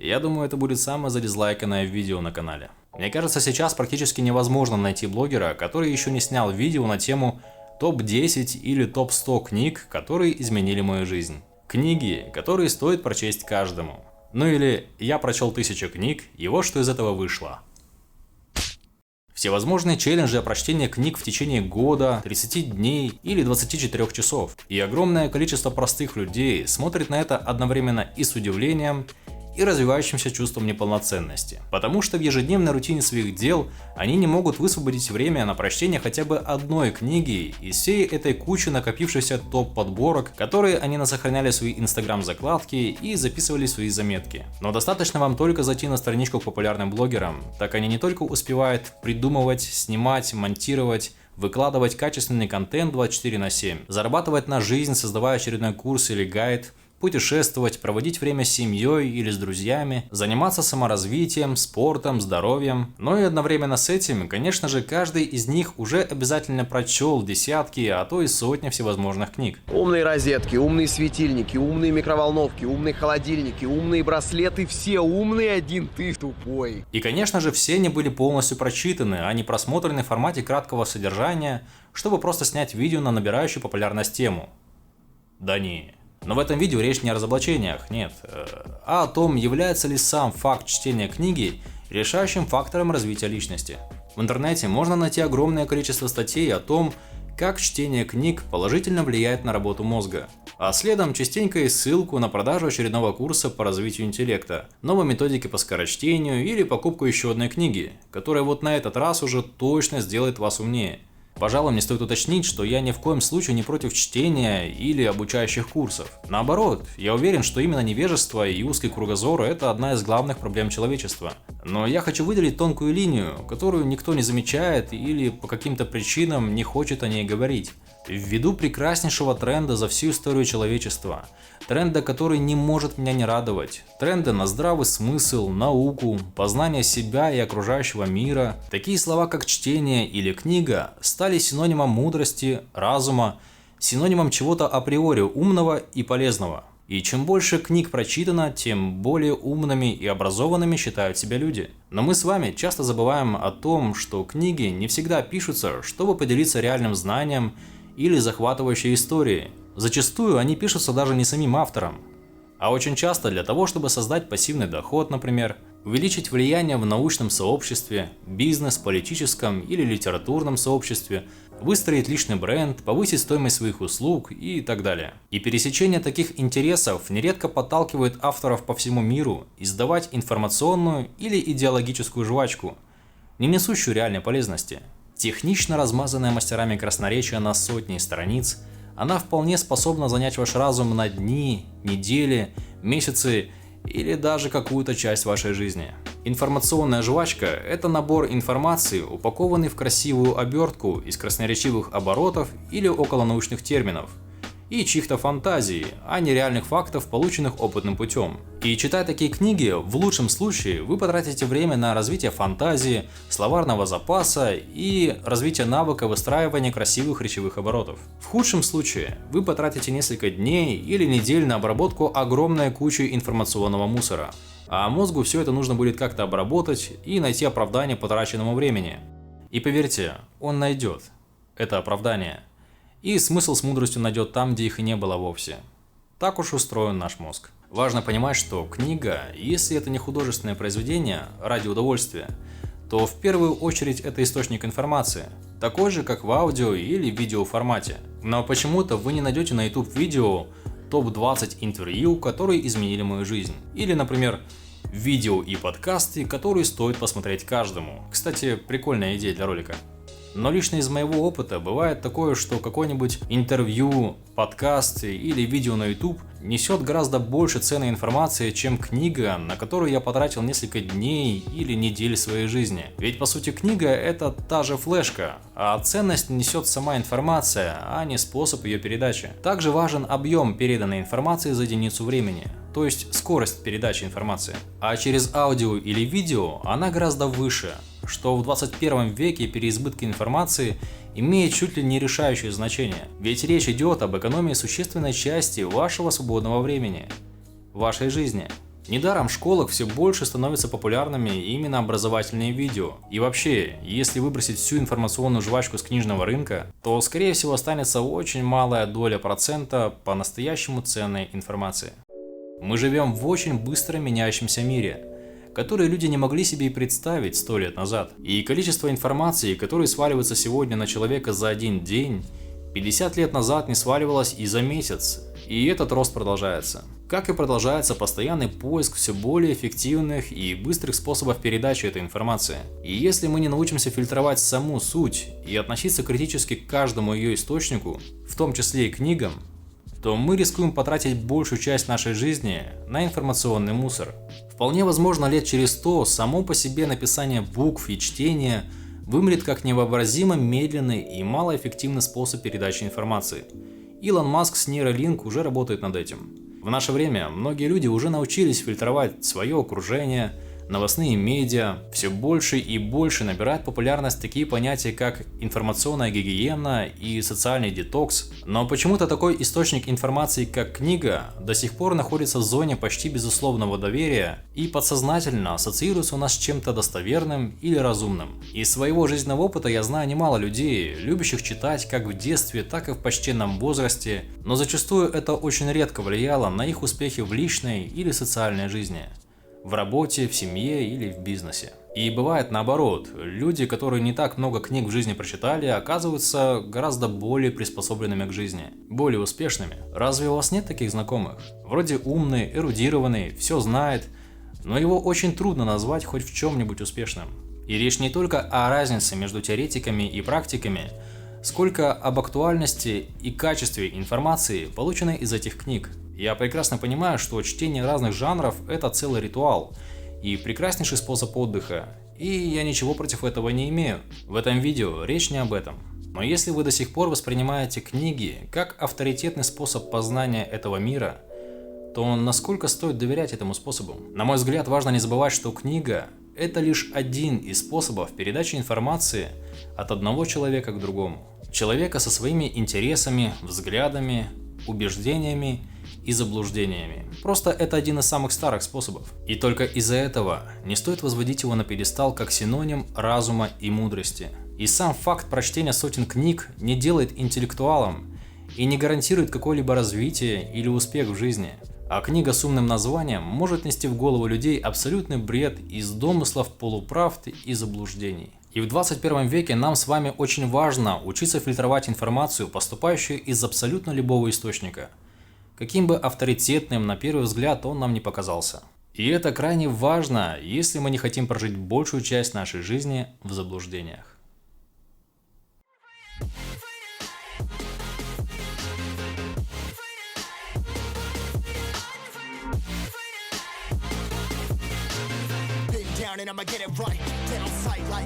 Я думаю, это будет самое задизлайканное видео на канале. Мне кажется, сейчас практически невозможно найти блогера, который еще не снял видео на тему топ-10 или топ-100 книг, которые изменили мою жизнь. Книги, которые стоит прочесть каждому. Ну или я прочел 1000 книг, и вот что из этого вышло. Всевозможные челленджи о прочтении книг в течение года, 30 дней или 24 часов. И огромное количество простых людей смотрит на это одновременно и с удивлением, и развивающимся чувством неполноценности. Потому что в ежедневной рутине своих дел они не могут высвободить время на прочтение хотя бы одной книги из всей этой кучи накопившихся топ-подборок, которые они насохраняли в свои инстаграм-закладки и записывали в свои заметки. Но достаточно вам только зайти на страничку к популярным блогерам, так они не только успевают придумывать, снимать, монтировать, выкладывать качественный контент 24/7, зарабатывать на жизнь, создавая очередной курс или гайд, путешествовать, проводить время с семьей или с друзьями, заниматься саморазвитием, спортом, здоровьем. Но и одновременно с этим, конечно же, каждый из них уже обязательно прочел десятки, а то и сотни всевозможных книг. Умные розетки, умные светильники, умные микроволновки, умные холодильники, умные браслеты, все умные, один ты тупой. И, конечно же, все они были полностью прочитаны, а не просмотрены в формате краткого содержания, чтобы просто снять видео на набирающую популярность тему. Да не. Но в этом видео речь не о разоблачениях, нет, а о том, является ли сам факт чтения книги решающим фактором развития личности. В интернете можно найти огромное количество статей о том, как чтение книг положительно влияет на работу мозга. А следом частенько и ссылку на продажу очередного курса по развитию интеллекта, новой методики по скорочтению или покупку еще одной книги, которая вот на этот раз уже точно сделает вас умнее. Пожалуй, мне стоит уточнить, что я ни в коем случае не против чтения или обучающих курсов. Наоборот, я уверен, что именно невежество и узкий кругозор – это одна из главных проблем человечества. Но я хочу выделить тонкую линию, которую никто не замечает или по каким-то причинам не хочет о ней говорить. Ввиду прекраснейшего тренда за всю историю человечества, тренда, который не может меня не радовать, тренда на здравый смысл, науку, познание себя и окружающего мира, такие слова как чтение или книга стали синонимом мудрости, разума, синонимом чего-то априори умного и полезного. И чем больше книг прочитано, тем более умными и образованными считают себя люди. Но мы с вами часто забываем о том, что книги не всегда пишутся, чтобы поделиться реальным знанием или захватывающей историей. Зачастую они пишутся даже не самим автором, а очень часто для того, чтобы создать пассивный доход, например, увеличить влияние в научном сообществе, бизнес, политическом или литературном сообществе, выстроить личный бренд, повысить стоимость своих услуг и так далее. И пересечение таких интересов нередко подталкивает авторов по всему миру издавать информационную или идеологическую жвачку, не несущую реальной полезности. Технично размазанная мастерами красноречия на сотни страниц, она вполне способна занять ваш разум на дни, недели, месяцы или даже какую-то часть вашей жизни. Информационная жвачка – это набор информации, упакованный в красивую обертку из красноречивых оборотов или околонаучных терминов и чьих-то фантазий, а не реальных фактов, полученных опытным путем. И читая такие книги, в лучшем случае вы потратите время на развитие фантазии, словарного запаса и развитие навыка выстраивания красивых речевых оборотов. В худшем случае вы потратите несколько дней или недель на обработку огромной кучи информационного мусора. А мозгу все это нужно будет как-то обработать и найти оправдание потраченному времени. И поверьте, он найдет это оправдание. И смысл с мудростью найдет там, где их и не было вовсе. Так уж устроен наш мозг. Важно понимать, что книга, если это не художественное произведение ради удовольствия, то в первую очередь это источник информации, такой же, как в аудио или видео формате. Но почему-то вы не найдете на YouTube видео топ-20 интервью, которые изменили мою жизнь. Или, например, видео и подкасты, которые стоит посмотреть каждому. Кстати, прикольная идея для ролика. Но лично из моего опыта бывает такое, что какое-нибудь интервью, подкаст или видео на YouTube несет гораздо больше ценной информации, чем книга, на которую я потратил несколько дней или недель своей жизни. Ведь по сути книга – это та же флешка, а ценность несет сама информация, а не способ ее передачи. Также важен объем переданной информации за единицу времени, то есть скорость передачи информации. А через аудио или видео она гораздо выше, что в 21 веке переизбытка информации имеет чуть ли не решающее значение. Ведь речь идет об экономии существенной части вашего свободного времени, вашей жизни. Недаром в школах все больше становятся популярными именно образовательные видео. И вообще, если выбросить всю информационную жвачку с книжного рынка, то скорее всего останется очень малая доля процента по-настоящему ценной информации. Мы живем в очень быстро меняющемся мире, который люди не могли себе и представить 100 лет назад. И количество информации, которое сваливается сегодня на человека за один день, 50 лет назад не сваливалось и за месяц. И этот рост продолжается. Как и продолжается постоянный поиск все более эффективных и быстрых способов передачи этой информации. И если мы не научимся фильтровать саму суть и относиться критически к каждому ее источнику, в том числе и книгам, то мы рискуем потратить большую часть нашей жизни на информационный мусор. Вполне возможно, лет через 100 само по себе написание букв и чтение вымрет как невообразимо медленный и малоэффективный способ передачи информации. Илон Маск с Neuralink уже работает над этим. В наше время многие люди уже научились фильтровать свое окружение, новостные медиа. Все больше и больше набирают популярность такие понятия, как информационная гигиена и социальный детокс. Но почему-то такой источник информации, как книга, до сих пор находится в зоне почти безусловного доверия и подсознательно ассоциируется у нас с чем-то достоверным или разумным. Из своего жизненного опыта я знаю немало людей, любящих читать как в детстве, так и в почтенном возрасте, но зачастую это очень редко влияло на их успехи в личной или социальной жизни. В работе, в семье или в бизнесе. И бывает наоборот, люди, которые не так много книг в жизни прочитали, оказываются гораздо более приспособленными к жизни, более успешными. Разве у вас нет таких знакомых? Вроде умный, эрудированный, все знает, но его очень трудно назвать хоть в чем-нибудь успешным. И речь не только о разнице между теоретиками и практиками, сколько об актуальности и качестве информации, полученной из этих книг. Я прекрасно понимаю, что чтение разных жанров – это целый ритуал и прекраснейший способ отдыха, и я ничего против этого не имею. В этом видео речь не об этом. Но если вы до сих пор воспринимаете книги как авторитетный способ познания этого мира, то насколько стоит доверять этому способу? На мой взгляд, важно не забывать, что книга – это лишь один из способов передачи информации от одного человека к другому. Человека со своими интересами, взглядами, убеждениями и заблуждениями. Просто это один из самых старых способов. И только из-за этого не стоит возводить его на пьедестал как синоним разума и мудрости. И сам факт прочтения сотен книг не делает интеллектуалом и не гарантирует какое-либо развитие или успех в жизни. А книга с умным названием может нести в голову людей абсолютный бред из домыслов, полуправд и заблуждений. И в 21 веке нам с вами очень важно учиться фильтровать информацию, поступающую из абсолютно любого источника, каким бы авторитетным на первый взгляд он нам не показался. И это крайне важно, если мы не хотим прожить большую часть нашей жизни в заблуждениях. And I'ma get it right, dead on sight like